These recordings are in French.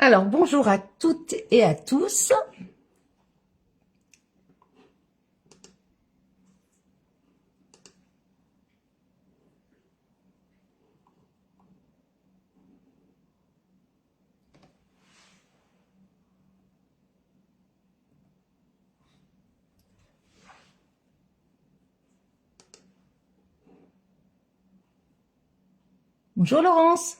Alors, bonjour à toutes et à tous. Bonjour Laurence.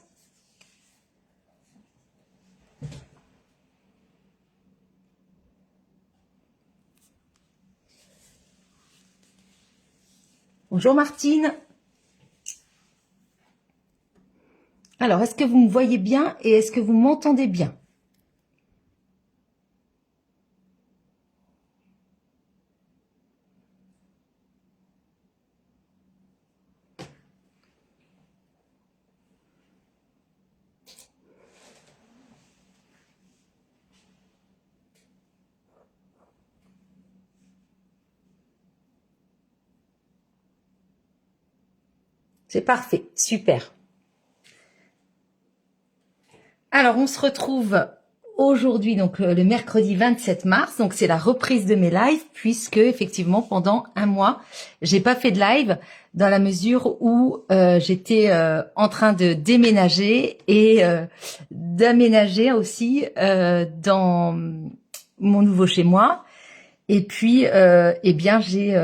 Bonjour Martine. Alors, est-ce que vous me voyez bien et est-ce que vous m'entendez bien? C'est parfait, super. Alors, on se retrouve aujourd'hui, donc le mercredi 27 mars. Donc, c'est la reprise de mes lives puisque effectivement, pendant un mois, j'ai pas fait de live dans la mesure où j'étais en train de déménager et d'aménager aussi dans mon nouveau chez moi. Et puis, eh bien, j'ai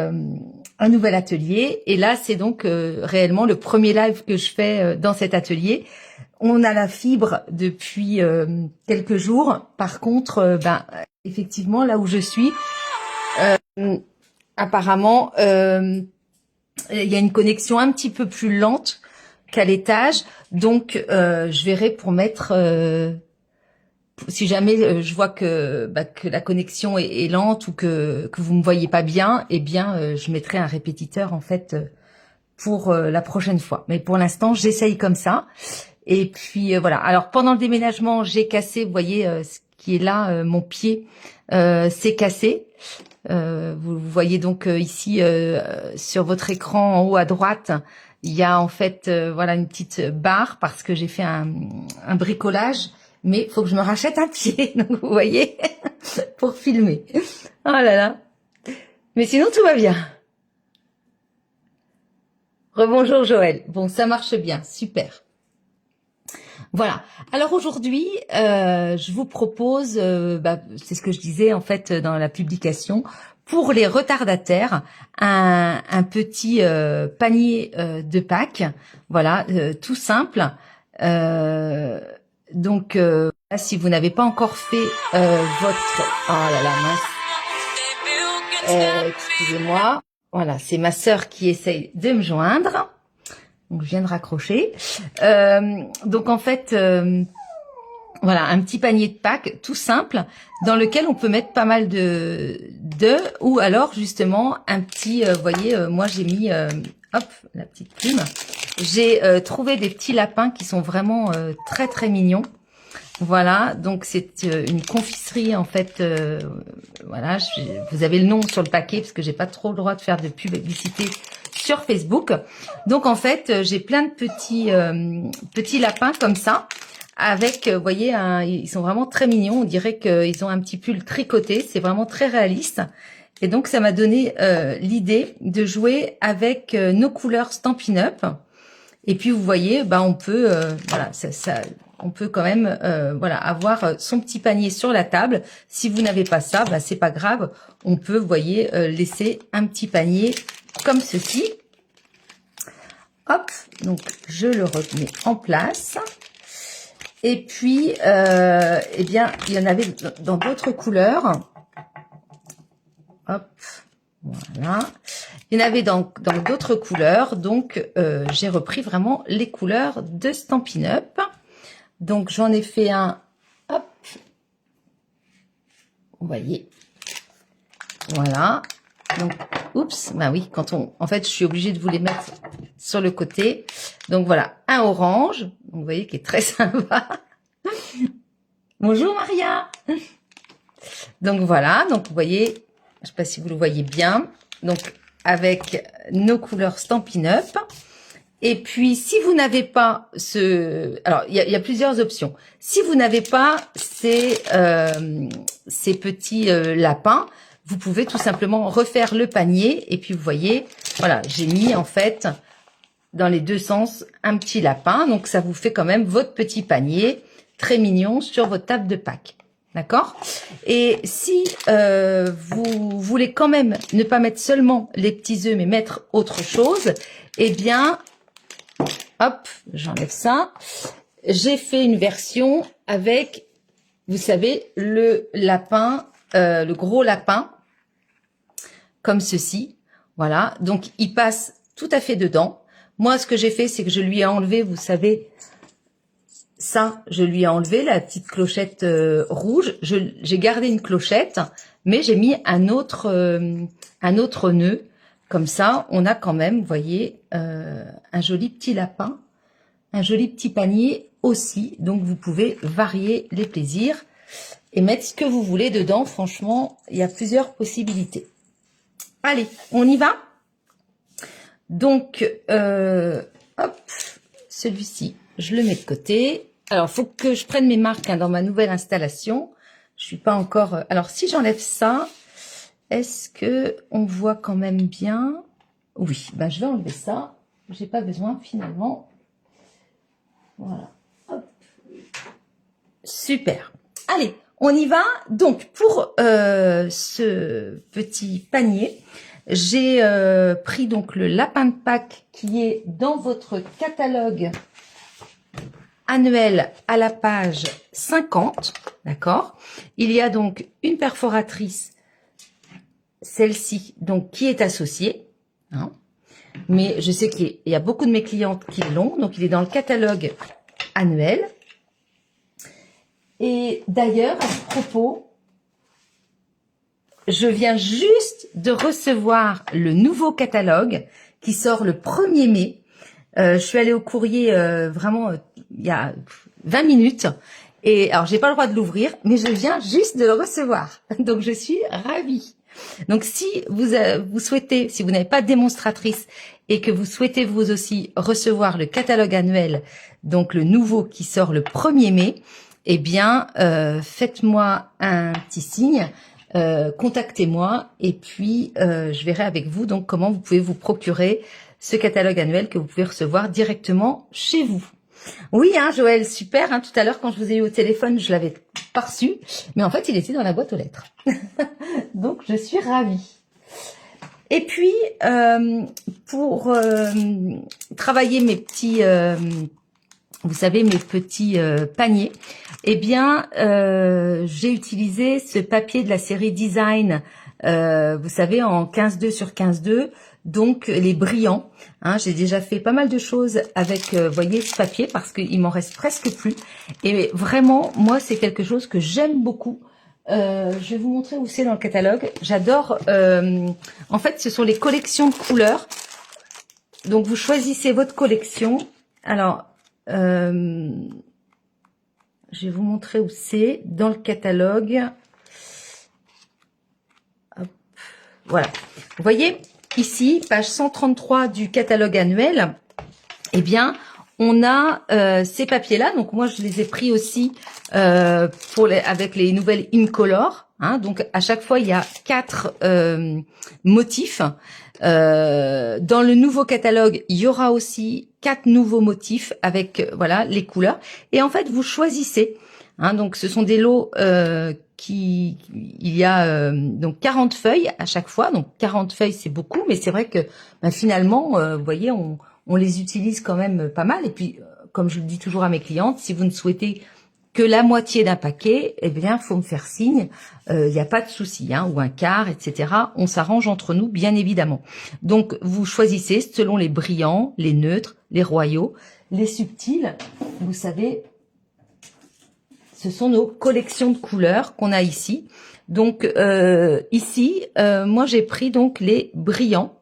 un nouvel atelier. Et là, c'est donc réellement le premier live que je fais dans cet atelier. On a la fibre depuis quelques jours. Par contre, effectivement, là où je suis, apparemment, il y a une connexion un petit peu plus lente qu'à l'étage. Donc, je verrai pour mettre... si jamais je vois que la connexion est lente ou que vous me voyez pas bien, eh bien, je mettrai un répétiteur en fait pour la prochaine fois. Mais pour l'instant, j'essaye comme ça. Et puis voilà. Alors pendant le déménagement, j'ai cassé, vous voyez, ce qui est là, mon pied, c'est cassé. Vous voyez donc ici sur votre écran en haut à droite, il y a en fait voilà une petite barre parce que j'ai fait un bricolage. Mais il faut que je me rachète un pied, donc vous voyez, pour filmer. Oh là là. Mais sinon, tout va bien. Rebonjour Joël. Bon, ça marche bien, super. Voilà. Alors aujourd'hui, je vous propose, c'est ce que je disais en fait dans la publication, pour les retardataires, un petit panier de Pâques. Voilà, tout simple. Donc, si vous n'avez pas encore fait votre... Oh là là, mince. Excusez-moi. Voilà, c'est ma sœur qui essaye de me joindre. Donc, je viens de raccrocher. Donc, en fait, voilà, un petit panier de Pâques tout simple dans lequel on peut mettre pas mal d'œufs ou alors, justement, un petit... vous voyez, moi, j'ai mis... hop, la petite plume. J'ai trouvé des petits lapins qui sont vraiment très, très mignons. Voilà, donc c'est une confiserie en fait. Voilà, vous avez le nom sur le paquet parce que j'ai pas trop le droit de faire de publicité sur Facebook. Donc en fait, j'ai plein de petits lapins comme ça, avec, vous voyez, ils sont vraiment très mignons. On dirait qu'ils ont un petit pull tricoté. C'est vraiment très réaliste. Et donc ça m'a donné l'idée de jouer avec nos couleurs Stampin' Up. Et puis vous voyez, on peut, voilà, on peut quand même, voilà, avoir son petit panier sur la table. Si vous n'avez pas ça, c'est pas grave. On peut, vous voyez, laisser un petit panier comme ceci. Hop, donc je le remets en place. Et puis, eh bien, il y en avait dans d'autres couleurs. Hop, voilà. Il y en avait dans d'autres couleurs, donc j'ai repris vraiment les couleurs de Stampin' Up. Donc j'en ai fait un, hop, vous voyez, voilà. Donc, oups, oui, en fait, je suis obligée de vous les mettre sur le côté. Donc voilà, un orange, donc, vous voyez, qui est très sympa. Bonjour Maria. Donc voilà, donc vous voyez, je sais pas si vous le voyez bien. Donc avec nos couleurs Stampin' Up. Et puis, si vous n'avez pas alors il y a plusieurs options. Si vous n'avez pas ces petits lapins, vous pouvez tout simplement refaire le panier. Et puis, vous voyez, voilà, j'ai mis en fait dans les deux sens un petit lapin. Donc, ça vous fait quand même votre petit panier très mignon sur votre table de Pâques. D'accord? Et si vous voulez quand même ne pas mettre seulement les petits œufs, mais mettre autre chose, eh bien, hop, j'enlève ça. J'ai fait une version avec, vous savez, le lapin, le gros lapin, comme ceci. Voilà, donc il passe tout à fait dedans. Moi, ce que j'ai fait, c'est que je lui ai enlevé, vous savez, ça, je lui ai enlevé la petite clochette rouge. J'ai gardé une clochette, mais j'ai mis un autre nœud. Comme ça, on a quand même, vous voyez, un joli petit lapin, un joli petit panier aussi. Donc, vous pouvez varier les plaisirs et mettre ce que vous voulez dedans. Franchement, il y a plusieurs possibilités. Allez, on y va. Donc, hop, celui-ci, je le mets de côté. Alors, faut que je prenne mes marques dans ma nouvelle installation. Je suis pas encore... Alors, si j'enlève ça, est-ce que on voit quand même bien? Oui, ben je vais enlever ça. J'ai pas besoin finalement. Voilà. Hop. Super. Allez, on y va. Donc, pour ce petit panier, j'ai pris donc le lapin de Pâques qui est dans votre catalogue annuel à la page 50, d'accord? Il y a donc une perforatrice, celle-ci, donc qui est associée, hein? Mais je sais qu'il y a beaucoup de mes clientes qui l'ont, donc il est dans le catalogue annuel. Et d'ailleurs, à ce propos, je viens juste de recevoir le nouveau catalogue qui sort le 1er mai. Je suis allée au courrier vraiment il y a 20 minutes. Et alors, j'ai pas le droit de l'ouvrir, mais je viens juste de le recevoir. Donc, je suis ravie. Donc, si vous souhaitez, si vous n'avez pas de démonstratrice et que vous souhaitez vous aussi recevoir le catalogue annuel, donc le nouveau qui sort le 1er mai, eh bien, faites-moi un petit signe, contactez-moi et puis je verrai avec vous donc comment vous pouvez vous procurer ce catalogue annuel que vous pouvez recevoir directement chez vous. Oui, hein, Joël, super. Hein, tout à l'heure, quand je vous ai eu au téléphone, je l'avais pas reçu, mais en fait, il était dans la boîte aux lettres. Donc, je suis ravie. Et puis, pour travailler mes petits, vous savez, mes petits paniers, eh bien, j'ai utilisé ce papier de la série Design, vous savez, en 15-2 sur 15-2. Donc les brillants, hein, j'ai déjà fait pas mal de choses avec, voyez, ce papier parce qu'il m'en reste presque plus. Et vraiment, moi, c'est quelque chose que j'aime beaucoup. Je vais vous montrer où c'est dans le catalogue. J'adore. En fait, ce sont les collections de couleurs. Donc vous choisissez votre collection. Alors, je vais vous montrer où c'est dans le catalogue. Hop, voilà. Vous voyez? Ici, page 133 du catalogue annuel, eh bien, on a ces papiers-là. Donc, moi, je les ai pris aussi avec les nouvelles Incolor. Hein, donc, à chaque fois, il y a 4 motifs. Dans le nouveau catalogue, il y aura aussi 4 nouveaux motifs avec voilà les couleurs. Et en fait, vous choisissez. Hein, donc, ce sont des lots il y a donc 40 feuilles à chaque fois. Donc 40 feuilles, c'est beaucoup, mais c'est vrai que finalement, vous voyez, on les utilise quand même pas mal. Et puis, comme je le dis toujours à mes clientes, si vous ne souhaitez que la moitié d'un paquet, eh bien, faut me faire signe. Il n'y a pas de souci, hein, ou un quart, etc. On s'arrange entre nous, bien évidemment. Donc, vous choisissez selon les brillants, les neutres, les royaux, les subtils. Vous savez, ce sont nos collections de couleurs qu'on a ici. Donc ici, moi j'ai pris donc les brillants.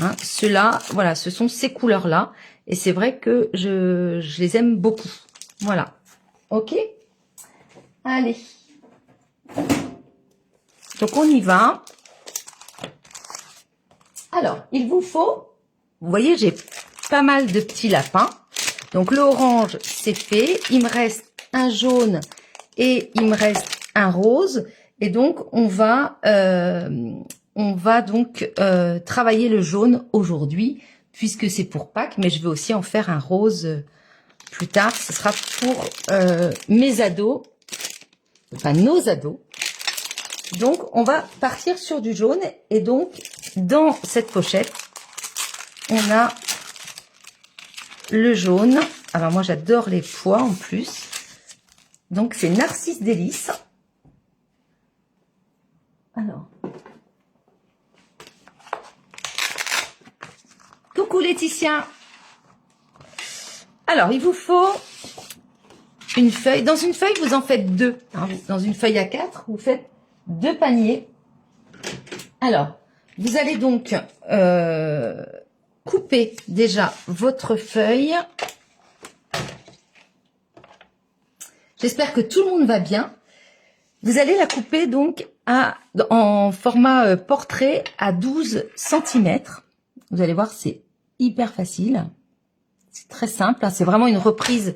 Hein, ceux-là, voilà, ce sont ces couleurs-là. Et c'est vrai que je les aime beaucoup. Voilà. Ok? Allez. Donc on y va. Alors, il vous faut, vous voyez, j'ai pas mal de petits lapins. Donc le orange, c'est fait. Il me reste un jaune et il me reste un rose. Et donc, on va donc travailler le jaune aujourd'hui, puisque c'est pour Pâques, mais je vais aussi en faire un rose plus tard. Ce sera pour mes ados, enfin nos ados. Donc, on va partir sur du jaune. Et donc, dans cette pochette, on a le jaune. Alors, moi, j'adore les pois en plus. Donc, c'est Narcisse Délice. Alors. Coucou Laetitia. Alors, il vous faut une feuille. Dans une feuille, vous en faites deux. Hein. Dans une feuille à 4, vous faites 2 paniers. Alors, vous allez donc couper déjà votre feuille. J'espère que tout le monde va bien. Vous allez la couper donc en format portrait à 12 cm. Vous allez voir, c'est hyper facile. C'est très simple. Hein. C'est vraiment une reprise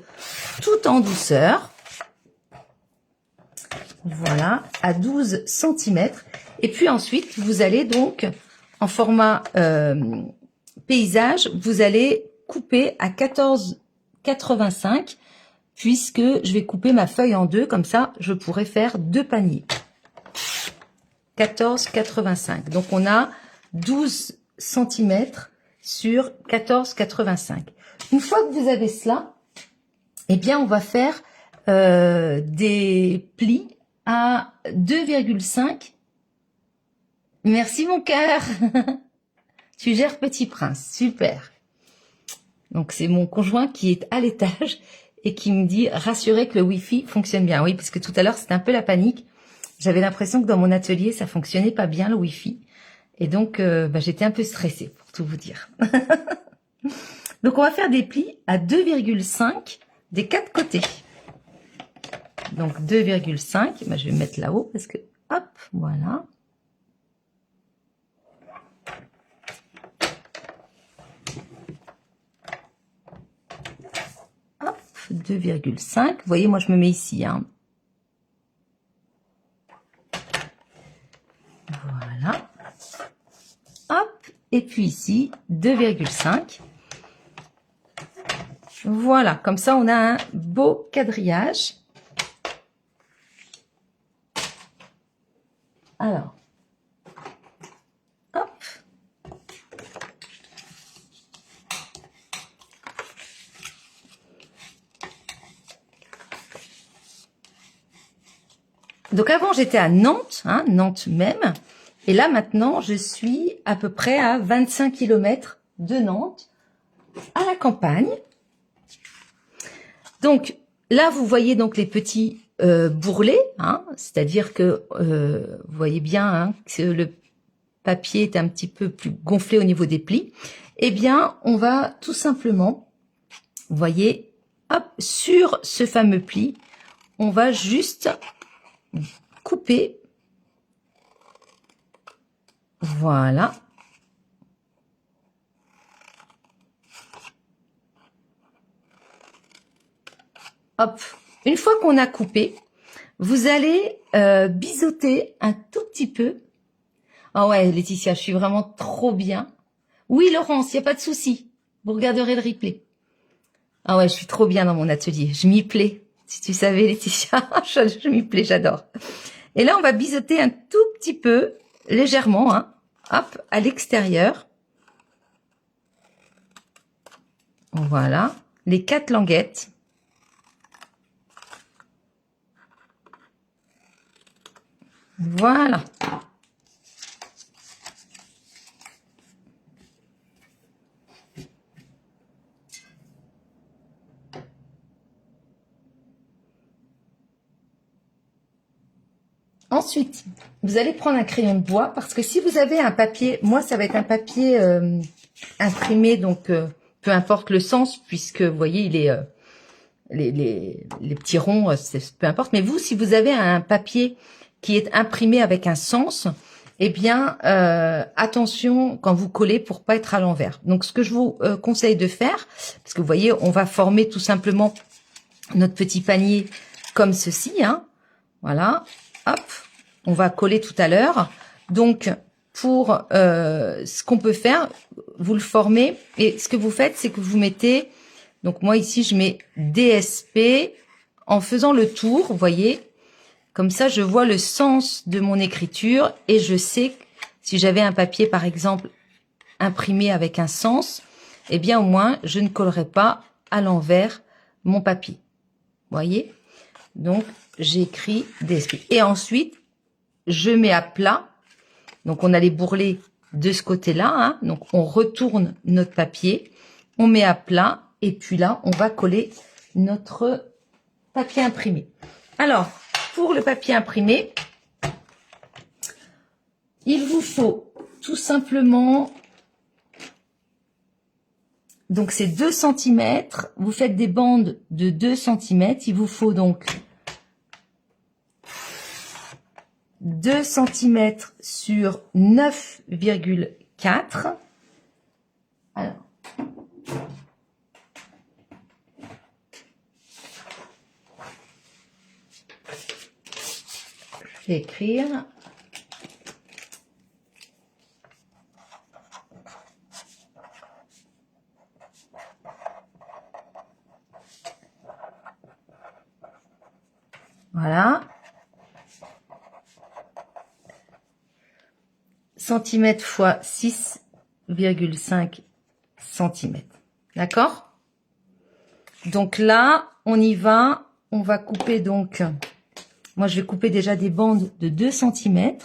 tout en douceur. Voilà, à 12 cm. Et puis ensuite, vous allez donc, en format paysage, vous allez couper à 14,85 puisque je vais couper ma feuille en deux. Comme ça, je pourrai faire 2 paniers. 14,85. Donc, on a 12 cm sur 14,85. Une fois que vous avez cela, eh bien, on va faire des plis à 2,5. Merci mon cœur. Tu gères Petit Prince, super. Donc c'est mon conjoint qui est à l'étage et qui me dit rassurez que le Wi-Fi fonctionne bien. Oui, parce que tout à l'heure c'était un peu la panique. J'avais l'impression que dans mon atelier ça fonctionnait pas bien le Wi-Fi et donc j'étais un peu stressée pour tout vous dire. Donc on va faire des plis à 2,5 des 4 côtés. Donc 2,5, je vais mettre là-haut parce que, hop, voilà. Hop, 2,5. Vous voyez, moi je me mets ici. Hein. Voilà. Hop, et puis ici, 2,5. Voilà, comme ça on a un beau quadrillage. Alors, hop. Donc avant j'étais à Nantes, hein, Nantes même, et là maintenant je suis à peu près à 25 km de Nantes, à la campagne. Donc là vous voyez donc les petits bourrelets, hein, c'est-à-dire que vous voyez bien hein, que le papier est un petit peu plus gonflé au niveau des plis. Eh bien on va tout simplement, vous voyez, hop, sur ce fameux pli, on va juste couper, voilà. Hop, une fois qu'on a coupé, vous allez biseauter un tout petit peu. Ah ouais, Laetitia, je suis vraiment trop bien. Oui, Laurence, il n'y a pas de souci. Vous regarderez le replay. Ah ouais, je suis trop bien dans mon atelier. Je m'y plais. Si tu savais, Laetitia, je m'y plais, j'adore. Et là, on va biseauter un tout petit peu, légèrement, hein, hop, à l'extérieur. Voilà, les 4 languettes. Voilà. Ensuite, vous allez prendre un crayon de bois parce que si vous avez un papier, moi ça va être un papier imprimé, donc peu importe le sens puisque vous voyez il est les petits ronds, peu importe. Mais vous, si vous avez un papier qui est imprimé avec un sens, eh bien, attention quand vous collez pour pas être à l'envers. Donc, ce que je vous conseille de faire, parce que vous voyez, on va former tout simplement notre petit panier comme ceci, hein. Voilà, hop, on va coller tout à l'heure. Donc, pour ce qu'on peut faire, vous le formez et ce que vous faites, c'est que vous mettez, donc moi ici, je mets DSP en faisant le tour, vous voyez. Comme ça, je vois le sens de mon écriture et je sais que si j'avais un papier, par exemple, imprimé avec un sens, eh bien, au moins, je ne collerai pas à l'envers mon papier. Vous voyez? Donc, j'écris DSP. Et ensuite, je mets à plat. Donc, on a les bourrelets de ce côté-là, hein. Donc, on retourne notre papier. On met à plat. Et puis là, on va coller notre papier imprimé. Alors, pour le papier imprimé, il vous faut tout simplement, donc c'est 2 cm, vous faites des bandes de 2 cm, il vous faut donc 2 cm sur 9,4. Alors, je vais écrire. Voilà. Centimètres fois 6,5 cm. D'accord? Donc là, on y va. On va couper donc... Moi, je vais couper déjà des bandes de 2 cm.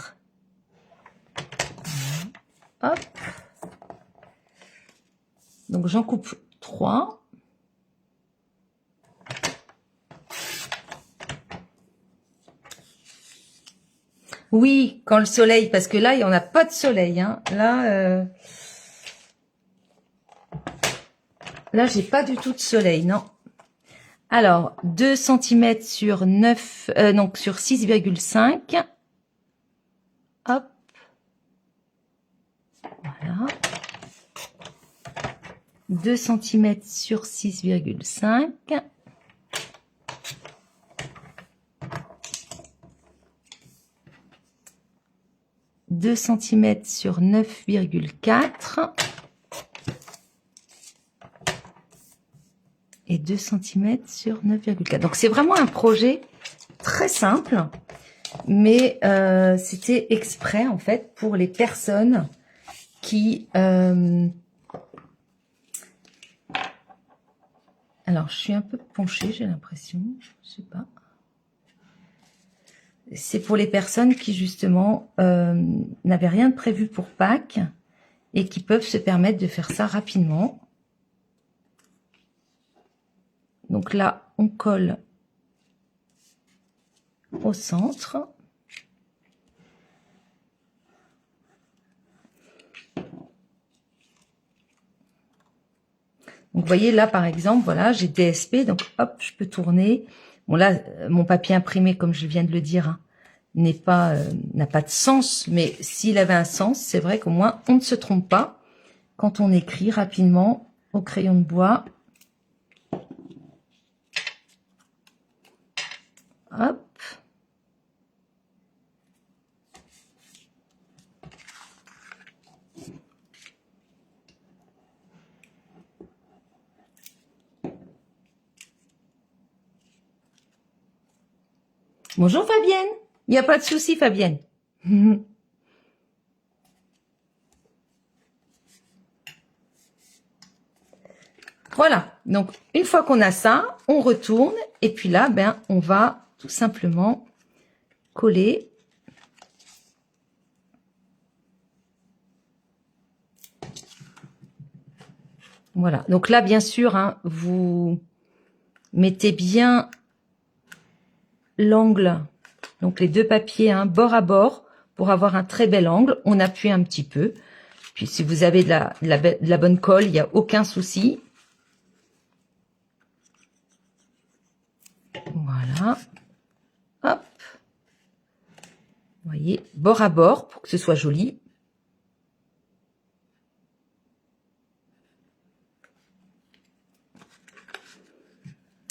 Hop. Donc, j'en coupe 3. Oui, quand le soleil, parce que là, il n'y en a pas de soleil, hein. Là, j'ai pas du tout de soleil, non. Alors, 2 cm sur 9, donc sur 6,5. Hop. Voilà. 2 cm sur 6,5. Deux cm sur 9,4 et 2 cm sur 9,4. Donc c'est vraiment un projet très simple, mais c'était exprès en fait pour les personnes qui... Alors je suis un peu penchée, j'ai l'impression, je sais pas. C'est pour les personnes qui, justement, n'avaient rien de prévu pour Pâques et qui peuvent se permettre de faire ça rapidement. Donc là, on colle au centre. Donc, vous voyez, là, par exemple, voilà, j'ai DSP. Donc, hop, je peux tourner. Bon, là, mon papier imprimé, comme je viens de le dire, hein, n'a pas de sens. Mais s'il avait un sens, c'est vrai qu'au moins, on ne se trompe pas quand on écrit rapidement au crayon de bois. Hop. Bonjour Fabienne. Il n'y a pas de souci Fabienne. Voilà. Donc, une fois qu'on a ça, on retourne. Et puis là, ben, on va tout simplement coller. Voilà. Donc là, bien sûr, hein, vous mettez bien l'angle, donc les deux papiers, hein, bord à bord, pour avoir un très bel angle. On appuie un petit peu. Puis si vous avez de la bonne colle, il n'y a aucun souci. Voilà. Hop. Vous voyez, bord à bord, pour que ce soit joli.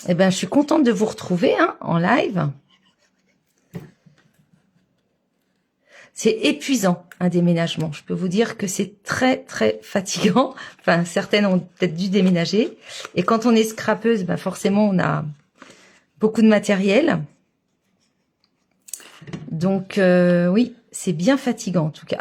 Eh ben, je suis contente de vous retrouver en live. C'est épuisant, un déménagement. Je peux vous dire que c'est très, très fatigant. Enfin, certaines ont peut-être dû déménager. Et quand on est scrapeuse, ben forcément, on a beaucoup de matériel. Donc, oui, c'est bien fatigant en tout cas.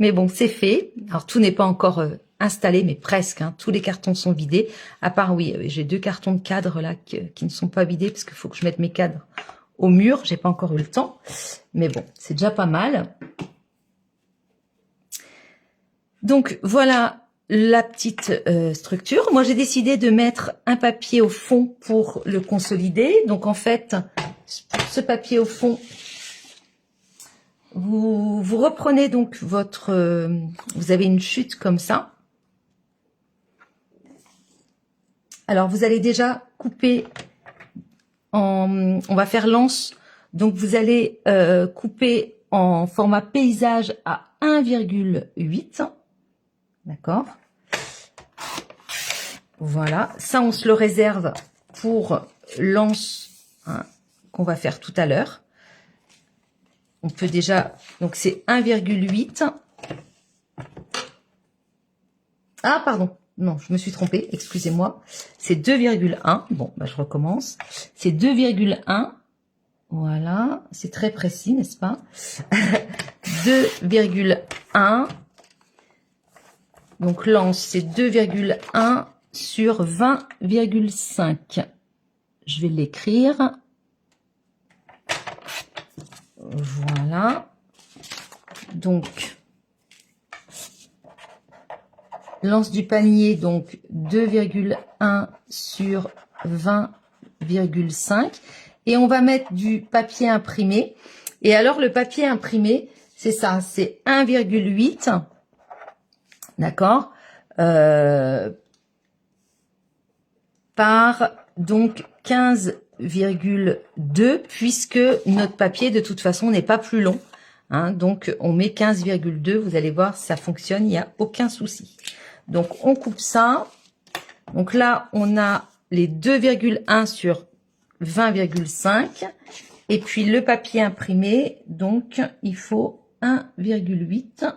Mais bon, c'est fait. Alors, tout n'est pas encore installé, mais presque. Tous les cartons sont vidés. À part, oui, j'ai 2 cartons de cadres là qui ne sont pas vidés parce qu'il faut que je mette mes cadres au mur. J'ai pas encore eu le temps. Mais bon, c'est déjà pas mal. Donc, voilà la petite structure. Moi, j'ai décidé de mettre un papier au fond pour le consolider. Donc, en fait, pour ce papier au fond, vous reprenez donc votre... vous avez une chute comme ça. Alors, vous allez déjà couper en... On va faire l'anse. Donc, vous allez couper en format paysage à 1,8. D'accord? Voilà. Ça, on se le réserve pour l'anse qu'on va faire tout à l'heure. On peut déjà... Donc, c'est 1,8. Ah, pardon. Non, je me suis trompée. Excusez-moi. C'est 2,1. Bon, bah, je recommence. C'est 2,1. Voilà. C'est très précis, n'est-ce pas? 2,1. Donc, l'anse, c'est 2,1 sur 20,5. Je vais l'écrire. Voilà. Donc, l'anse du panier, donc 2,1 sur 20,5. Et on va mettre du papier imprimé. Et alors, le papier imprimé, c'est ça, c'est 1,8. D'accord, par donc 15,2 puisque notre papier de toute façon n'est pas plus long. Donc on met 15,2, vous allez voir, ça fonctionne, il n'y a aucun souci. Donc on coupe ça. Donc là, on a les 2,1 sur 20,5. Et puis le papier imprimé, donc il faut 1,8.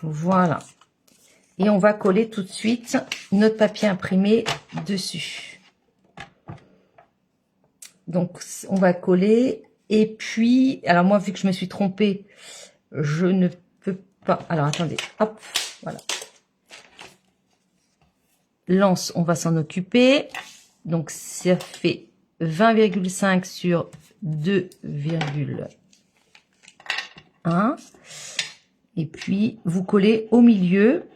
Voilà. Et on va coller tout de suite notre papier imprimé dessus. Donc, on va coller. Et puis, alors moi, vu que je me suis trompée, je ne peux pas... Alors, attendez. Hop, voilà. L'anse, on va s'en occuper. Donc, ça fait 20,5 sur 2,1. Et puis, vous collez au milieu.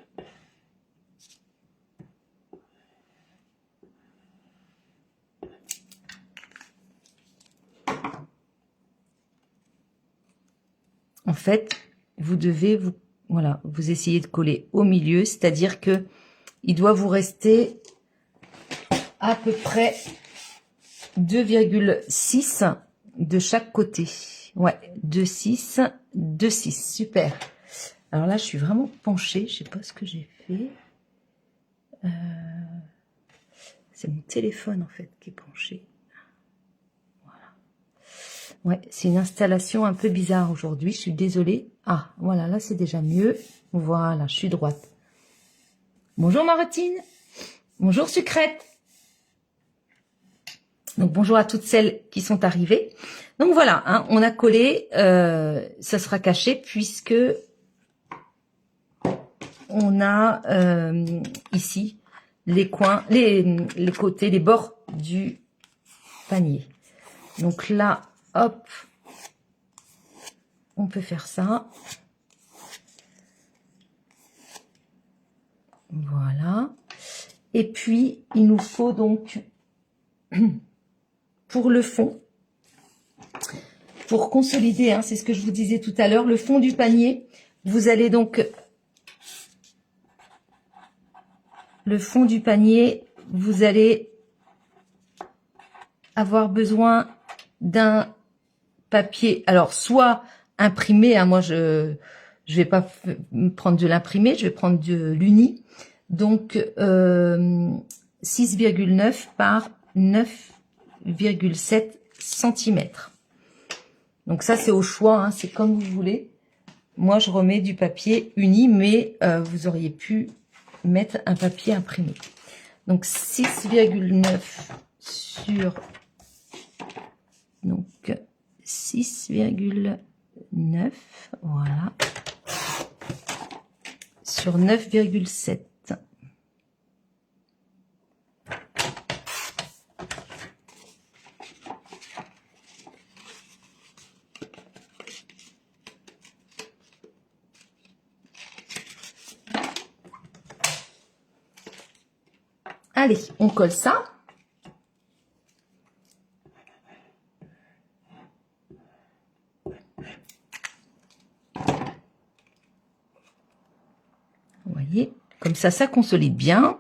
En fait, vous devez vous essayez de coller au milieu, c'est-à-dire que il doit vous rester à peu près 2,6 de chaque côté. Ouais, 2,6, 2,6, super. Alors là, je suis vraiment penchée, je sais pas ce que j'ai fait. C'est mon téléphone en fait qui est penché. Voilà. Ouais, c'est une installation un peu bizarre aujourd'hui, je suis désolée. Ah, voilà, là c'est déjà mieux. Voilà, je suis droite. Bonjour Martine. Bonjour Sucrète. Donc bonjour à toutes celles qui sont arrivées. Donc voilà, on a collé, ça sera caché puisque on a ici les coins, les côtés, les bords du panier. Donc là, hop, on peut faire ça. Voilà. Et puis, il nous faut donc, pour le fond, pour consolider, c'est ce que je vous disais tout à l'heure, le fond du panier, vous allez donc... Le fond du panier, vous allez avoir besoin d'un papier, alors soit imprimé, hein, moi je vais pas prendre de l'imprimé, je vais prendre de l'uni, donc 6,9 par 9,7 cm. Donc ça c'est au choix, hein, c'est comme vous voulez. Moi je remets du papier uni, mais vous auriez pu mettre un papier imprimé. Donc 6,9 sur donc 6,9, voilà, sur 9,7. Allez, on colle ça. Vous voyez, comme ça consolide bien.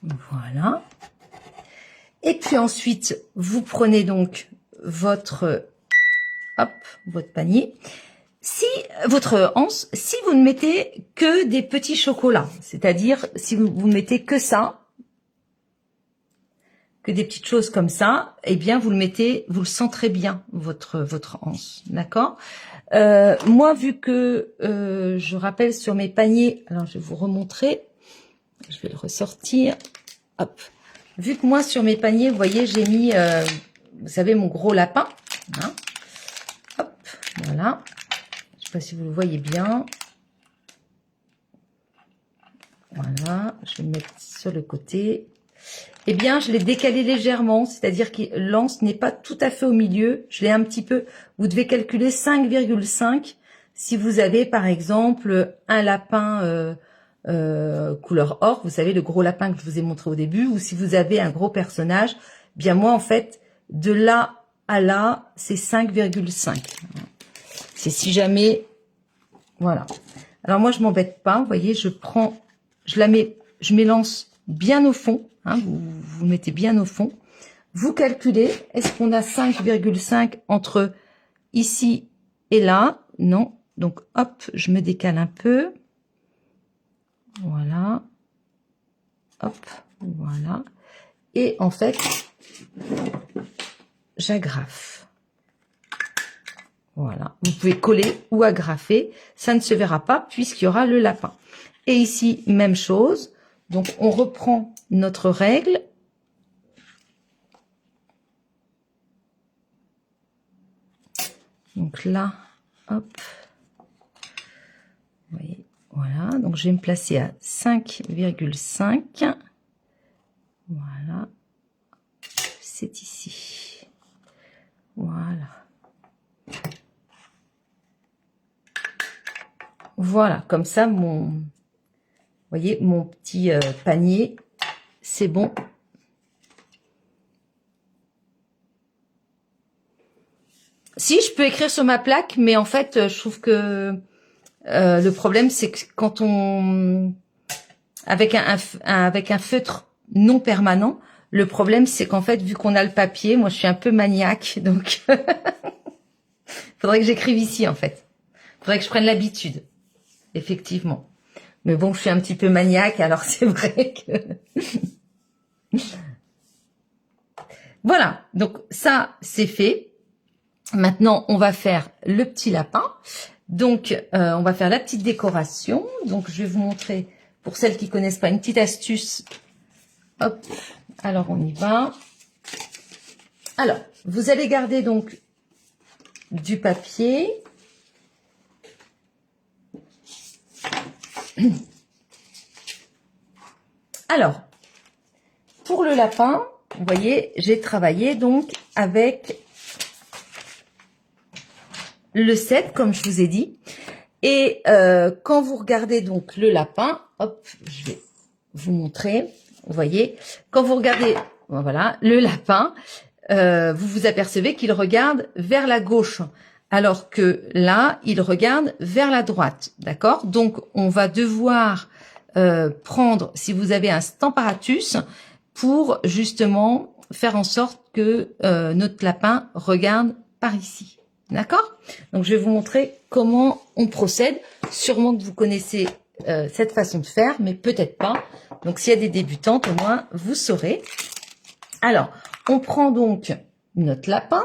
Voilà. Et puis ensuite, vous prenez donc votre, hop, votre panier. Si votre anse, si vous ne mettez que des petits chocolats, c'est-à-dire si vous mettez que ça, que des petites choses comme ça, eh bien vous le mettez, vous le centrez bien votre anse, d'accord. Moi, vu que je rappelle sur mes paniers, alors je vais vous remontrer, je vais le ressortir, hop. Vu que moi sur mes paniers, vous voyez, j'ai mis, vous savez, mon gros lapin, hein, hop, voilà. Je sais pas si vous le voyez bien. Voilà, je vais le mettre sur le côté. Eh bien, je l'ai décalé légèrement, c'est-à-dire que l'anse n'est pas tout à fait au milieu. Je l'ai un petit peu. Vous devez calculer 5,5 si vous avez, par exemple, un lapin couleur or. Vous savez, le gros lapin que je vous ai montré au début. Ou si vous avez un gros personnage. Bien, moi, en fait, de là à là, c'est 5,5. C'est si jamais, voilà. Alors moi je m'embête pas, vous voyez, je prends, je m'élance bien au fond, hein, vous mettez bien au fond. Vous calculez, est-ce qu'on a 5,5 entre ici et là? Non, donc hop, je me décale un peu. Voilà, hop, voilà. Et en fait, j'agrafe. Voilà, vous pouvez coller ou agrafer, ça ne se verra pas puisqu'il y aura le lapin. Et ici, même chose, donc on reprend notre règle. Donc là, hop, vous voyez, voilà, donc je vais me placer à 5,5, voilà, c'est ici, voilà. Voilà, comme ça, vous voyez, mon petit panier, c'est bon. Si, je peux écrire sur ma plaque, mais en fait, je trouve que le problème, c'est que quand on... Avec un feutre non permanent, le problème, c'est qu'en fait, vu qu'on a le papier, moi, je suis un peu maniaque, donc... Faudrait que j'écrive ici, en fait. Faudrait que je prenne l'habitude. Effectivement. Mais bon, je suis un petit peu maniaque, alors c'est vrai que... Voilà, donc ça, c'est fait. Maintenant, on va faire le petit lapin. Donc, on va faire la petite décoration. Donc, je vais vous montrer, pour celles qui connaissent pas, une petite astuce. Hop, alors on y va. Alors, vous allez garder donc du papier. Alors, pour le lapin, vous voyez, j'ai travaillé donc avec le 7, comme je vous ai dit. Et quand vous regardez donc le lapin, hop, je vais vous montrer, vous voyez, quand vous regardez, voilà, le lapin, vous vous apercevez qu'il regarde vers la gauche, alors que là, il regarde vers la droite, d'accord? Donc, on va devoir prendre, si vous avez un Stamparatus, pour justement faire en sorte que notre lapin regarde par ici. D'accord? Donc, je vais vous montrer comment on procède. Sûrement que vous connaissez cette façon de faire, mais peut-être pas. Donc, s'il y a des débutantes, au moins, vous saurez. Alors, on prend donc notre lapin.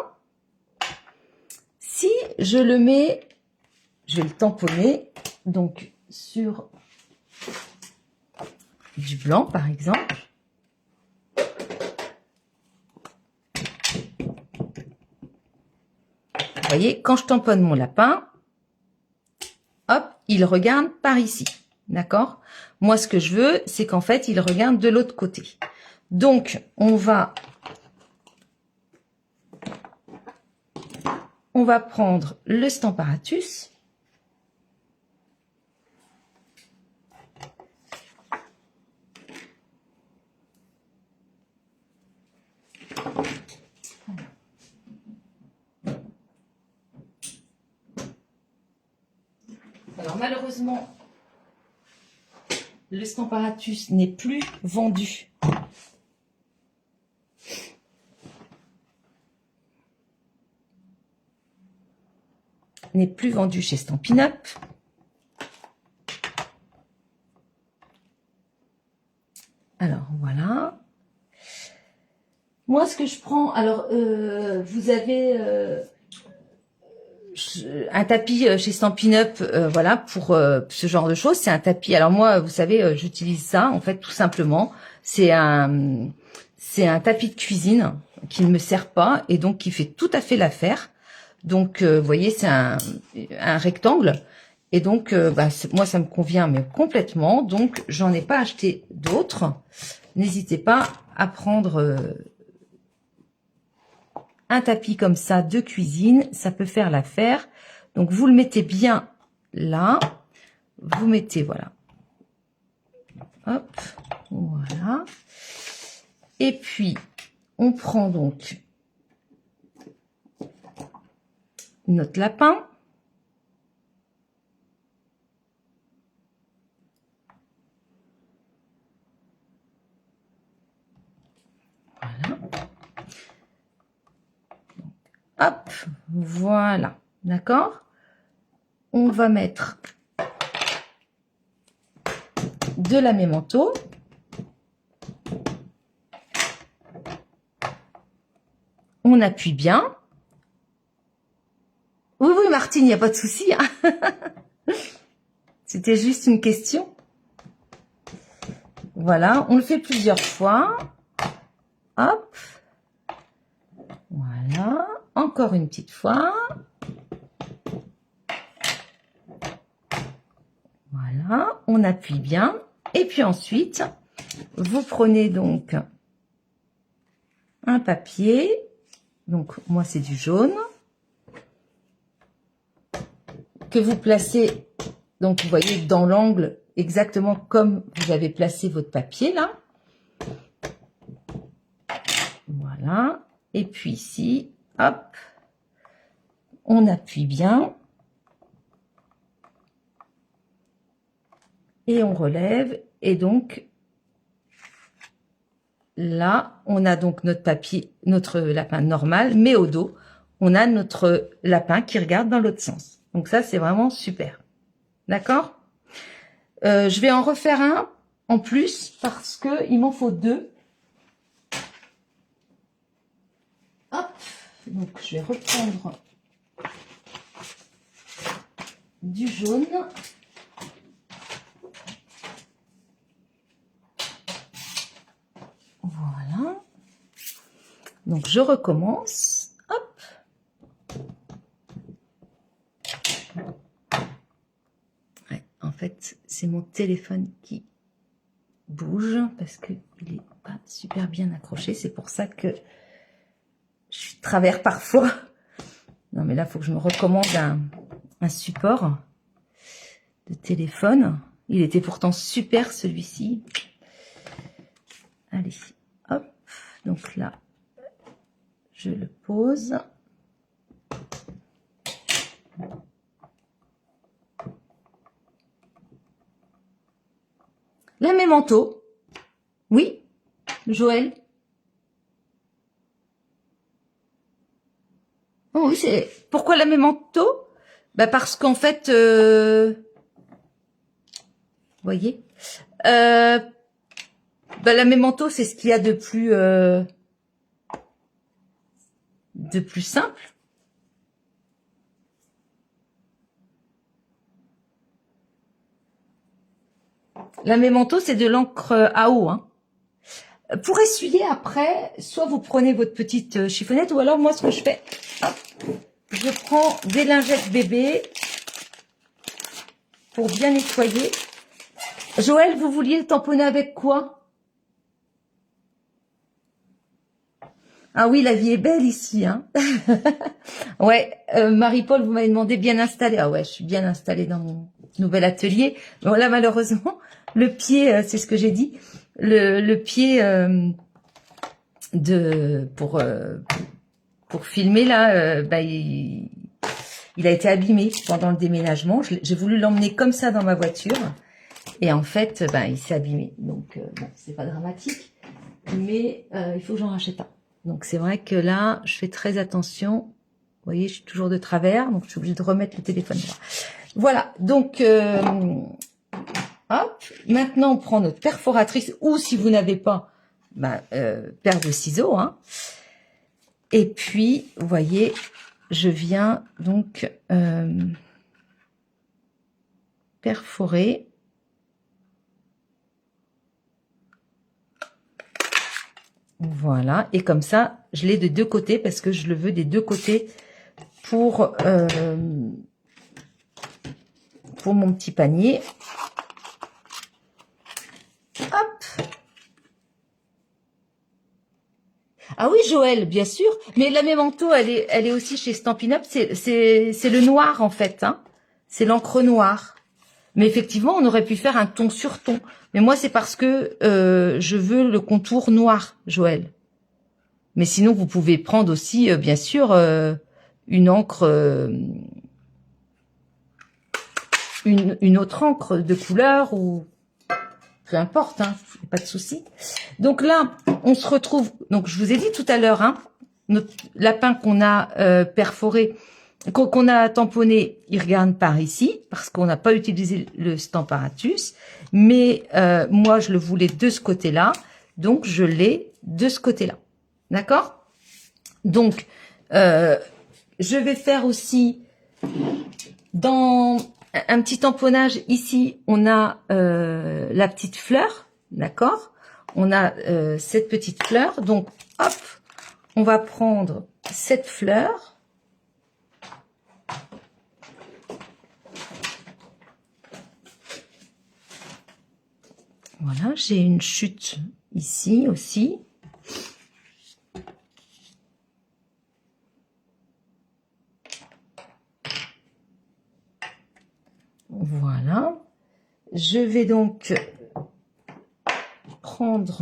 Si je le mets, je vais le tamponner, donc sur du blanc, par exemple. Vous voyez, quand je tamponne mon lapin, hop, il regarde par ici. D'accord? Moi, ce que je veux, c'est qu'en fait, il regarde de l'autre côté. Donc, on va prendre le Stamparatus. Alors, malheureusement, le Stamparatus n'est plus vendu. N'est plus vendu chez Stampin' Up. Alors, voilà. Moi, ce que je prends, alors, vous avez un tapis chez Stampin' Up, voilà, pour ce genre de choses. C'est un tapis. Alors moi, vous savez, j'utilise ça, en fait, tout simplement. C'est un tapis de cuisine qui ne me sert pas et donc qui fait tout à fait l'affaire. Donc, vous voyez, c'est un rectangle. Et donc, moi, ça me convient mais complètement. Donc, j'en ai pas acheté d'autres. N'hésitez pas à prendre un tapis comme ça de cuisine. Ça peut faire l'affaire. Donc, vous le mettez bien là. Vous mettez, voilà. Hop, voilà. Et puis, on prend donc notre lapin. Voilà. Hop, voilà. D'accord? On va mettre de la mémento. On appuie bien. Oui, oui, Martine, il n'y a pas de souci. Hein. C'était juste une question. Voilà, on le fait plusieurs fois. Hop. Voilà. Encore une petite fois. Voilà, on appuie bien. Et puis ensuite, vous prenez donc un papier. Donc, moi, c'est du jaune. Que vous placez, donc vous voyez, dans l'angle, exactement comme vous avez placé votre papier, là. Voilà. Et puis ici, hop, on appuie bien. Et on relève. Et donc, là, on a donc notre papier, notre lapin normal, mais au dos, on a notre lapin qui regarde dans l'autre sens. Donc ça, c'est vraiment super. D'accord? Je vais en refaire un en plus parce que il m'en faut deux. Hop. Donc, je vais reprendre du jaune. Voilà. Donc, je recommence. Hop. Ouais, en fait, c'est mon téléphone qui bouge parce qu'il n'est pas super bien accroché. C'est pour ça que je suis de travers parfois. Non, mais là, il faut que je me recommande un support de téléphone. Il était pourtant super, celui-ci. Allez, hop. Donc là, je le pose. La mémento. Oui. Joël? Oh oui, c'est... Pourquoi la mémento? Bah parce qu'en fait, vous voyez, bah la mémento, c'est ce qu'il y a de plus simple. La mémento, c'est de l'encre à eau, hein. Pour essuyer après, soit vous prenez votre petite chiffonnette, ou alors moi, ce que je fais, hop, je prends des lingettes bébé pour bien nettoyer. Joël, vous vouliez le tamponner avec quoi? Ah oui, la vie est belle ici, hein. Ouais, Marie-Paul, vous m'avez demandé bien installé. Ah ouais, je suis bien installée dans mon nouvel atelier. Bon là, malheureusement, le pied, c'est ce que j'ai dit, le pied pour filmer là, bah, il a été abîmé pendant le déménagement. J'ai voulu l'emmener comme ça dans ma voiture et en fait, bah, il s'est abîmé. Donc bon, c'est pas dramatique, mais il faut que j'en rachète un. Donc c'est vrai que là, je fais très attention. Vous voyez, je suis toujours de travers, donc je suis obligée de remettre le téléphone droit. Voilà, donc hop. Maintenant, on prend notre perforatrice, ou si vous n'avez pas, bah, paire de ciseaux, hein. Et puis, vous voyez, je viens donc perforer. Voilà, et comme ça, je l'ai de deux côtés parce que je le veux des deux côtés pour mon petit panier. Hop. Ah oui, Joël, bien sûr. Mais la mémento, elle est aussi chez Stampin' Up. C'est le noir en fait, hein. C'est l'encre noire. Mais effectivement, on aurait pu faire un ton sur ton. Mais moi, c'est parce que je veux le contour noir, Joël. Mais sinon, vous pouvez prendre aussi, bien sûr, une encre, une autre encre de couleur ou peu importe, hein, pas de souci. Donc là, on se retrouve. Donc je vous ai dit tout à l'heure, hein, notre lapin qu'on a perforé, qu'on a tamponné, il regarde par ici parce qu'on n'a pas utilisé le Stamparatus. Mais moi, je le voulais de ce côté-là, donc je l'ai de ce côté-là. D'accord? Donc, je vais faire aussi dans un petit tamponnage. Ici, on a la petite fleur, d'accord? On a cette petite fleur. Donc, hop, on va prendre cette fleur. Voilà, j'ai une chute ici aussi. Voilà. Je vais donc prendre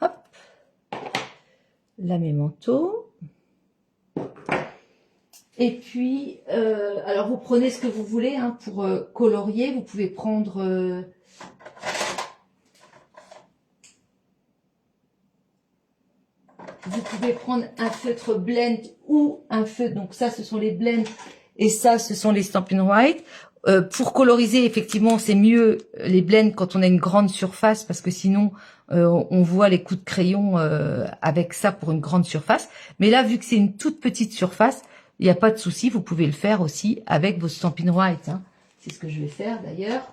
hop, la mémento. Et puis, alors vous prenez ce que vous voulez hein, pour colorier. Vous pouvez prendre un feutre blend ou un feutre. Donc ça, ce sont les blends et ça, ce sont les Stampin' White. Pour coloriser, effectivement, c'est mieux les blends quand on a une grande surface parce que sinon, on voit les coups de crayon avec ça pour une grande surface. Mais là, vu que c'est une toute petite surface, il n'y a pas de souci. Vous pouvez le faire aussi avec vos Stampin' White. Hein. C'est ce que je vais faire d'ailleurs.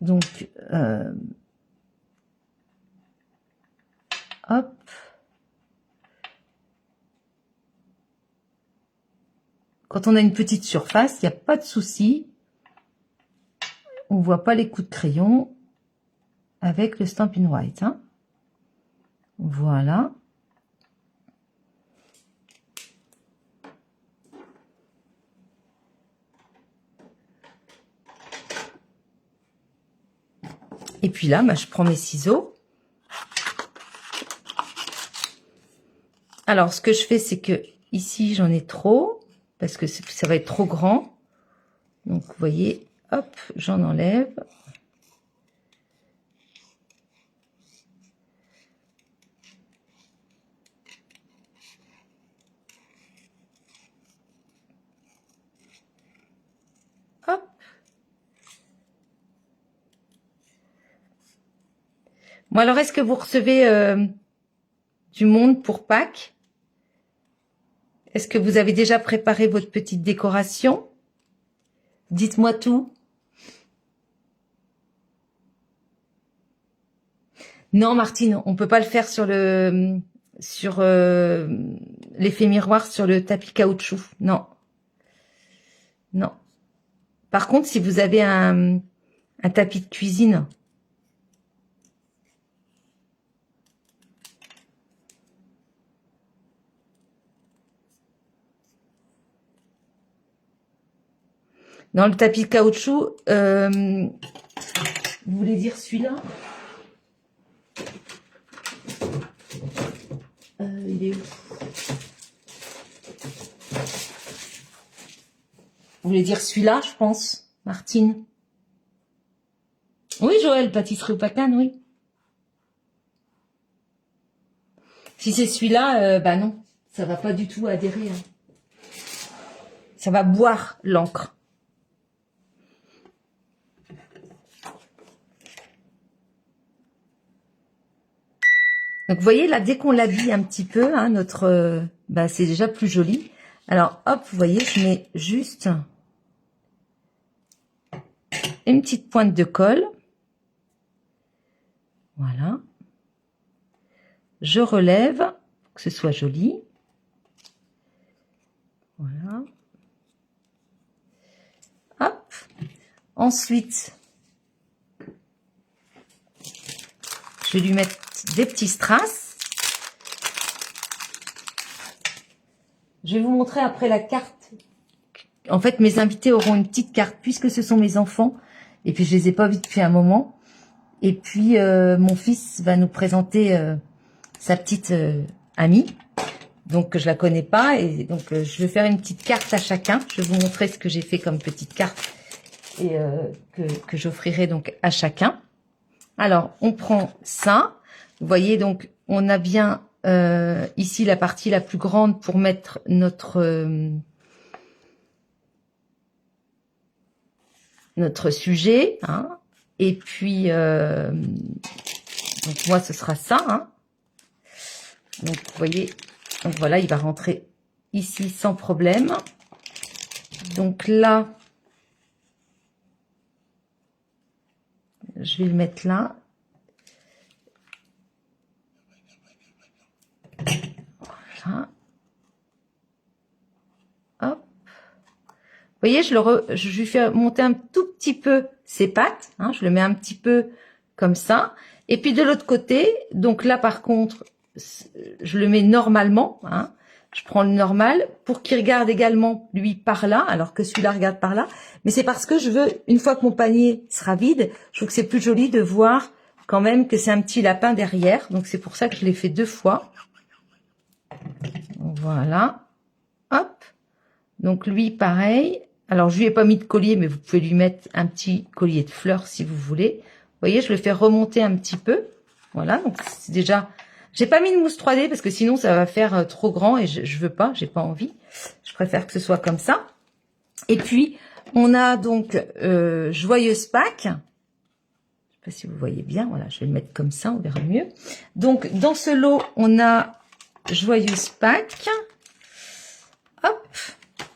Donc, hop. Quand on a une petite surface, il n'y a pas de souci. On ne voit pas les coups de crayon avec le Stampin' White. Hein. Voilà. Et puis là, bah, je prends mes ciseaux. Alors, ce que je fais, c'est que ici, j'en ai trop, parce que ça va être trop grand. Donc, vous voyez, hop, j'en enlève. Hop. Bon, alors, est-ce que vous recevez du monde pour Pâques? Est-ce que vous avez déjà préparé votre petite décoration? Dites-moi tout. Non, Martine, on peut pas le faire sur l'effet miroir sur le tapis caoutchouc. Non. Non. Par contre, si vous avez un tapis de cuisine, dans le tapis de caoutchouc, vous voulez dire celui-là? Il est où? Vous voulez dire celui-là, je pense, Martine? Oui, Joël, pâtisserie ou pacane, oui. Si c'est celui-là, bah non, ça va pas du tout adhérer. Hein. Ça va boire l'encre. Donc, vous voyez, là, dès qu'on l'habille un petit peu, hein, bah, c'est déjà plus joli. Alors, hop, vous voyez, je mets juste une petite pointe de colle. Voilà. Je relève, pour que ce soit joli. Voilà. Hop. Ensuite, je vais lui mettre des petits strass. Je vais vous montrer après la carte. En fait, mes invités auront une petite carte puisque ce sont mes enfants. Et puis, je les ai pas vus depuis un moment. Et puis, mon fils va nous présenter sa petite amie. Donc, je la connais pas. Et donc, je vais faire une petite carte à chacun. Je vais vous montrer ce que j'ai fait comme petite carte et que j'offrirai donc à chacun. Alors, on prend ça. Vous voyez, donc, on a bien ici la partie la plus grande pour mettre notre sujet. Hein. Et puis, donc moi, ce sera ça. Hein. Donc, vous voyez, donc voilà, il va rentrer ici sans problème. Donc là, je vais le mettre là. Voilà. Hop. Vous voyez, je lui fais monter un tout petit peu ses pattes. Hein, je le mets un petit peu comme ça. Et puis de l'autre côté, donc là par contre, je le mets normalement. Hein, je prends le normal pour qu'il regarde également lui par là, alors que celui-là regarde par là. Mais c'est parce que je veux, une fois que mon panier sera vide, je trouve que c'est plus joli de voir quand même que c'est un petit lapin derrière. Donc c'est pour ça que je l'ai fait 2 fois. Voilà. Hop. Donc lui, pareil. Alors, je lui ai pas mis de collier, mais vous pouvez lui mettre un petit collier de fleurs si vous voulez. Vous voyez, je le fais remonter un petit peu. Voilà, donc c'est déjà... J'ai pas mis de mousse 3D parce que sinon, ça va faire trop grand et je veux pas, j'ai pas envie. Je préfère que ce soit comme ça. Et puis, on a donc Joyeuse Pâques. Je sais pas si vous voyez bien. Voilà, je vais le mettre comme ça, on verra mieux. Donc, dans ce lot, on a Joyeuse Pâques. Hop,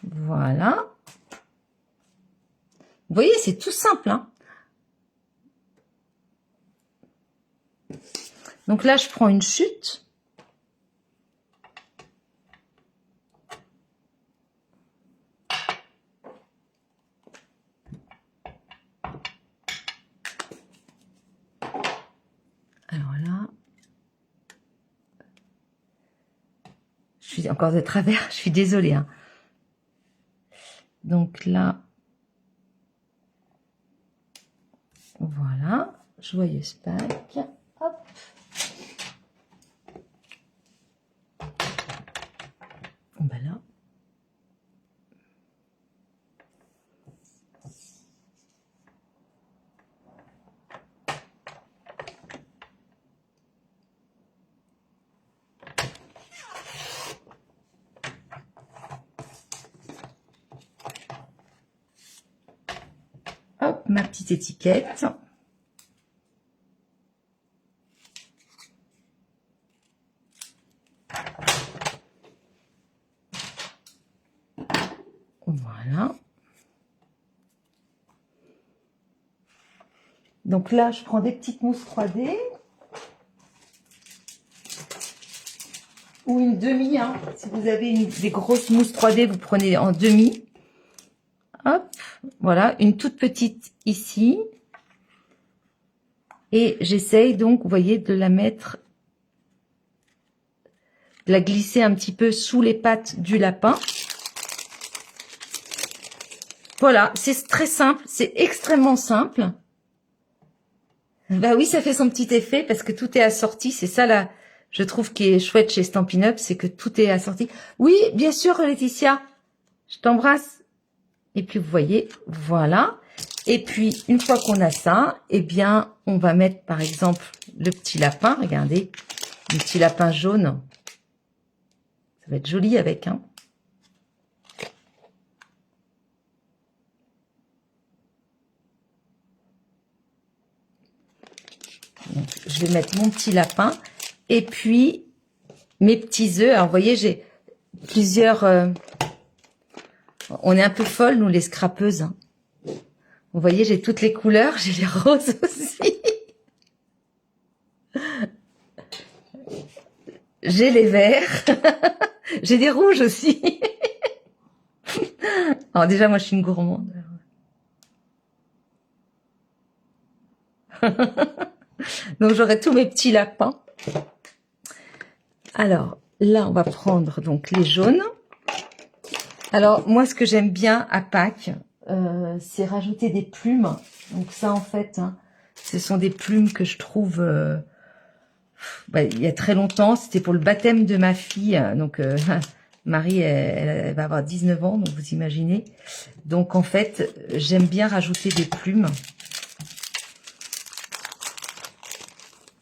voilà. Vous voyez, c'est tout simple. Hein. Donc là, je prends une chute. Alors là, je suis encore de travers, je suis désolée. Hein. Donc là, voilà. joyeuse Pâques. Hop. Ben là. Hop, ma petite étiquette. Voilà. Donc là, je prends des petites mousses 3D. Ou une demi, hein. Si vous avez des grosses mousses 3D, vous prenez en demi. Hop, voilà, une toute petite ici. Et j'essaye donc, vous voyez, de la mettre, de la glisser un petit peu sous les pattes du lapin. Voilà, c'est très simple, c'est extrêmement simple. Bah oui, ça fait son petit effet parce que tout est assorti. C'est ça là, je trouve qui est chouette chez Stampin' Up, c'est que tout est assorti. Oui, bien sûr, Laetitia, je t'embrasse. Et puis vous voyez, voilà. Et puis une fois qu'on a ça, eh bien, on va mettre par exemple le petit lapin. Regardez, le petit lapin jaune. Ça va être joli avec, hein. Donc, je vais mettre mon petit lapin et puis mes petits œufs. Alors, vous voyez, j'ai plusieurs... on est un peu folles, nous, les scrapeuses. Hein. Vous voyez, j'ai toutes les couleurs. J'ai les roses aussi. J'ai les verts. J'ai des rouges aussi. Alors déjà, moi, je suis une gourmande. Donc, j'aurai tous mes petits lapins. Alors, là, on va prendre donc les jaunes. Alors, moi, ce que j'aime bien à Pâques, c'est rajouter des plumes. Donc ça, en fait, hein, ce sont des plumes que je trouve... il y a très longtemps, c'était pour le baptême de ma fille. Donc, Marie, elle va avoir 19 ans, donc vous imaginez. Donc, en fait, j'aime bien rajouter des plumes.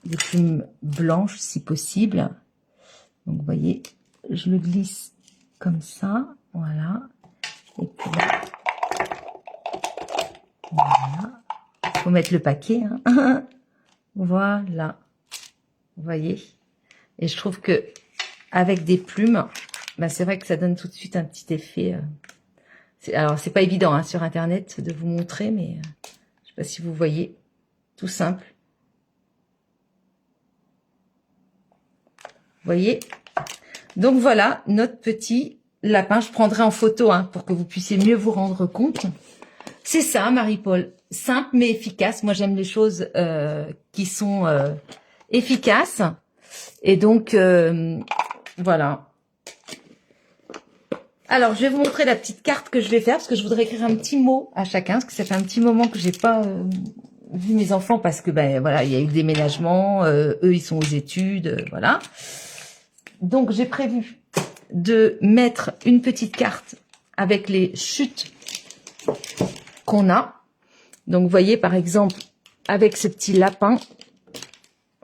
Des plumes blanches, si possible. Donc, vous voyez, je le glisse comme ça. Voilà. Et puis là, voilà. Faut mettre le paquet. Hein. Voilà. Vous voyez. Et je trouve que avec des plumes, bah, c'est vrai que ça donne tout de suite un petit effet. Alors, c'est pas évident hein, sur Internet de vous montrer, mais je sais pas si vous voyez. Tout simple. Vous voyez. Donc voilà notre petit lapin. Je prendrai en photo hein, pour que vous puissiez mieux vous rendre compte. C'est ça, Marie-Paul. Simple mais efficace. Moi, j'aime les choses qui sont efficaces. Et donc, voilà. Alors, je vais vous montrer la petite carte que je vais faire parce que je voudrais écrire un petit mot à chacun parce que ça fait un petit moment que j'ai pas vu mes enfants parce que ben voilà, il y a eu le déménagement, eux ils sont aux études, voilà. Donc, j'ai prévu de mettre une petite carte avec les chutes qu'on a. Donc, vous voyez, par exemple, avec ce petit lapin.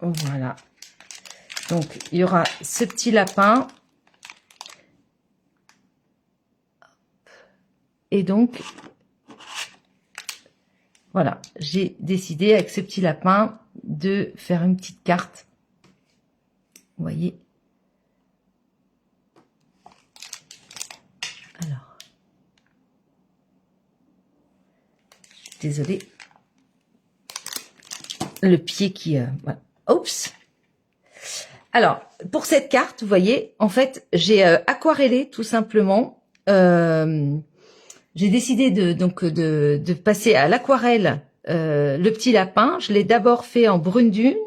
Voilà. Donc, il y aura ce petit lapin. Et donc, voilà. J'ai décidé, avec ce petit lapin, de faire une petite carte. Vous voyez. Alors. Désolée. Le pied qui... voilà. Oups. Alors, pour cette carte, vous voyez, en fait, j'ai aquarellé tout simplement. J'ai décidé de passer à l'aquarelle le petit lapin. Je l'ai d'abord fait en brune dune.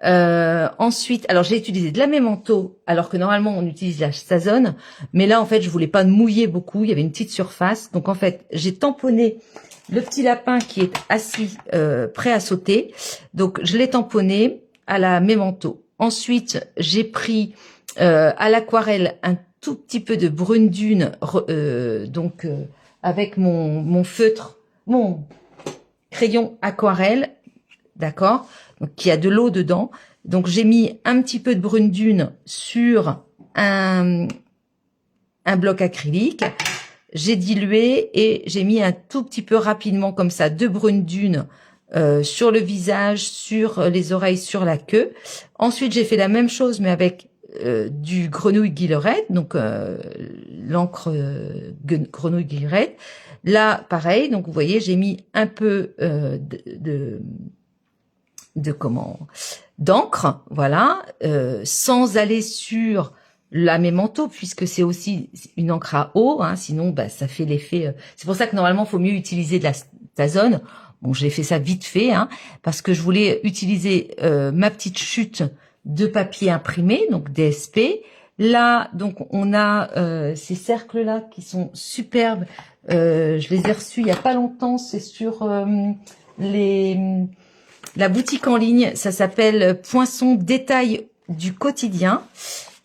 Ensuite, alors j'ai utilisé de la mémento, alors que normalement on utilise la Sazone. Mais là, en fait, je voulais pas mouiller beaucoup. Il y avait une petite surface. Donc, en fait, j'ai tamponné le petit lapin qui est assis, prêt à sauter. Donc, je l'ai tamponné à la mémento. Ensuite, j'ai pris à l'aquarelle un tout petit peu de brune dune, avec mon feutre, mon crayon aquarelle, d'accord, donc qui a de l'eau dedans. Donc j'ai mis un petit peu de brune dune sur un bloc acrylique. J'ai dilué et j'ai mis un tout petit peu rapidement comme ça de brune dune sur le visage, sur les oreilles, sur la queue. Ensuite j'ai fait la même chose mais avec du grenouille guillerette, donc l'encre grenouille guillerette. Là, pareil, donc vous voyez, j'ai mis un peu d'encre, voilà, sans aller sur la mémento, puisque c'est aussi une encre à eau, hein, sinon bah, ça fait l'effet... c'est pour ça que normalement, il faut mieux utiliser de la Stazone. Bon, j'ai fait ça vite fait, hein, parce que je voulais utiliser ma petite chute de papier imprimé, donc DSP. Là, donc, on a ces cercles-là qui sont superbes. Je les ai reçus il y a pas longtemps. C'est sur la boutique en ligne. Ça s'appelle Poinçon Détail du quotidien.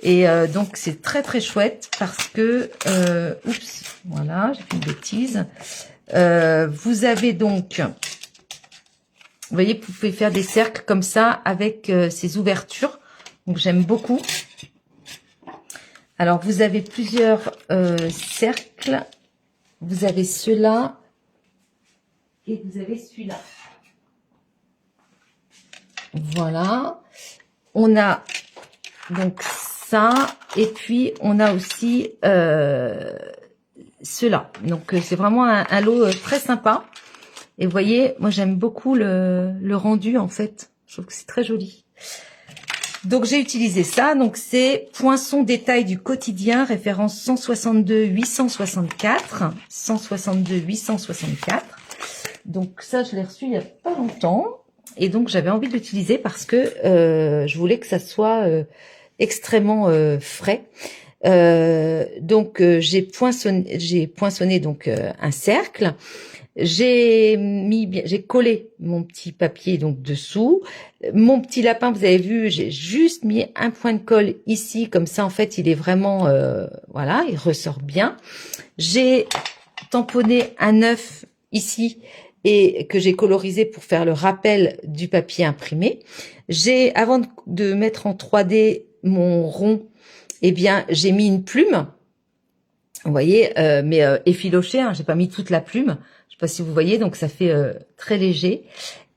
Et donc, c'est très, très chouette parce que... oups, voilà, j'ai fait une bêtise. Vous avez donc... Vous voyez, vous pouvez faire des cercles comme ça avec ces ouvertures. Donc, j'aime beaucoup. Alors, vous avez plusieurs cercles. Vous avez ceux-là et vous avez celui-là. Voilà. On a donc ça et puis on a aussi ceux-là. Donc, c'est vraiment un lot très sympa. Et vous voyez, moi, j'aime beaucoup le rendu, en fait. Je trouve que c'est très joli. Donc, j'ai utilisé ça. Donc, c'est Poinçon Détail du quotidien, référence 162 864. 162 864. Donc, ça, je l'ai reçu il y a pas longtemps. Et donc, j'avais envie de l'utiliser parce que je voulais que ça soit extrêmement frais. Donc, j'ai poinçonné donc un cercle. J'ai collé mon petit papier donc dessous. Mon petit lapin, vous avez vu, j'ai juste mis un point de colle ici, comme ça en fait il est vraiment, voilà, il ressort bien. J'ai tamponné un œuf ici et que j'ai colorisé pour faire le rappel du papier imprimé. Avant de mettre en 3D mon rond, eh bien j'ai mis une plume. Vous voyez, mais effiloché, hein, j'ai pas mis toute la plume. Je sais pas si vous voyez, donc ça fait très léger.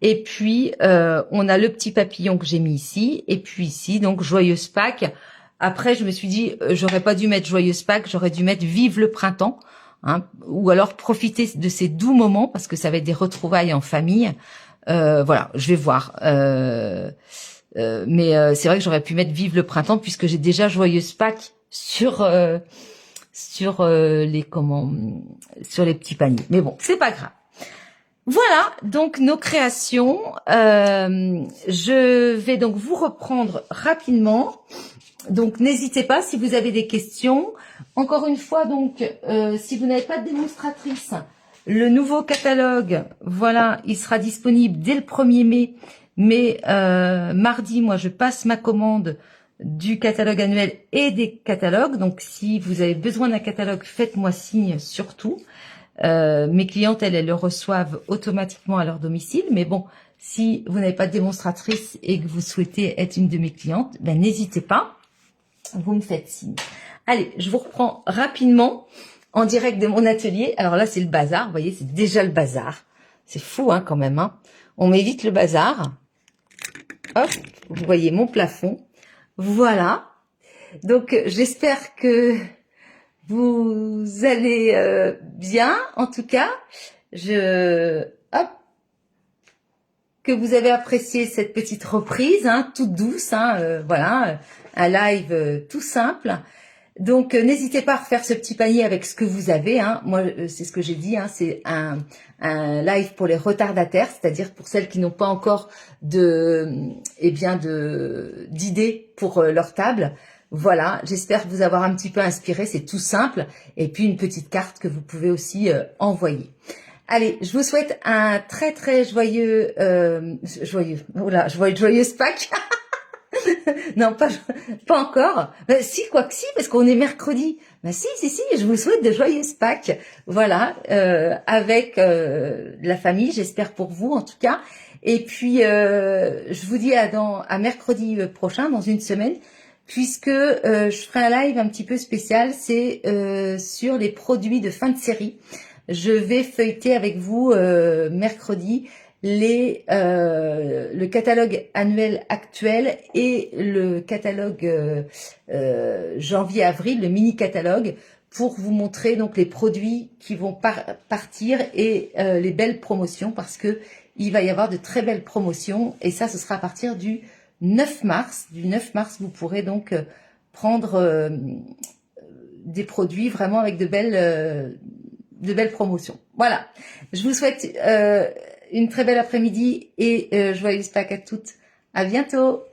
Et puis, on a le petit papillon que j'ai mis ici. Et puis ici, donc, Joyeuse Pâques. Après, je me suis dit, j'aurais pas dû mettre Joyeuse Pâques, j'aurais dû mettre Vive le printemps. Hein, ou alors profiter de ces doux moments, parce que ça va être des retrouvailles en famille. Voilà, je vais voir. Mais c'est vrai que j'aurais pu mettre Vive le printemps, puisque j'ai déjà Joyeuse Pâques sur les petits paniers. Mais bon, c'est pas grave. Voilà, donc nos créations. Je vais donc vous reprendre rapidement. Donc n'hésitez pas si vous avez des questions. Encore une fois, donc si vous n'avez pas de démonstratrice, le nouveau catalogue, voilà, il sera disponible dès le 1er mai. Mais mardi, moi, je passe ma commande du catalogue annuel et des catalogues. Donc, si vous avez besoin d'un catalogue, faites-moi signe surtout. Mes clientes, elles le reçoivent automatiquement à leur domicile. Mais bon, si vous n'avez pas de démonstratrice et que vous souhaitez être une de mes clientes, ben n'hésitez pas. Vous me faites signe. Allez, je vous reprends rapidement en direct de mon atelier. Alors là, c'est le bazar. Vous voyez, c'est déjà le bazar. C'est fou, hein, quand même. Hein. On m'évite le bazar. Hop, vous voyez mon plafond. Voilà. Donc, j'espère que vous allez bien. En tout cas, hop, que vous avez apprécié cette petite reprise, hein, toute douce. Hein, voilà, un live tout simple. Donc, n'hésitez pas à refaire ce petit panier avec ce que vous avez. Hein. Moi, c'est ce que j'ai dit. Hein, c'est un live pour les retardataires, c'est-à-dire pour celles qui n'ont pas encore d'idées pour leur table. Voilà, j'espère vous avoir un petit peu inspiré. C'est tout simple. Et puis, une petite carte que vous pouvez aussi envoyer. Allez, je vous souhaite un très très joyeuse Pâques. Non, pas encore. Si, quoi que si, parce qu'on est mercredi. Si, je vous souhaite de joyeuses Pâques. Voilà, avec la famille, j'espère pour vous en tout cas. Et puis, je vous dis à mercredi prochain, dans une semaine, puisque je ferai un live un petit peu spécial, c'est sur les produits de fin de série. Je vais feuilleter avec vous mercredi le catalogue annuel actuel et le catalogue janvier-avril, le mini catalogue, pour vous montrer donc les produits qui vont partir et les belles promotions, parce que il va y avoir de très belles promotions, et ça, ce sera à partir du 9 mars. Du 9 mars, vous pourrez donc prendre des produits vraiment avec de belles promotions. Voilà. Je vous souhaite une très belle après-midi et joyeuse Pâques à toutes. À bientôt.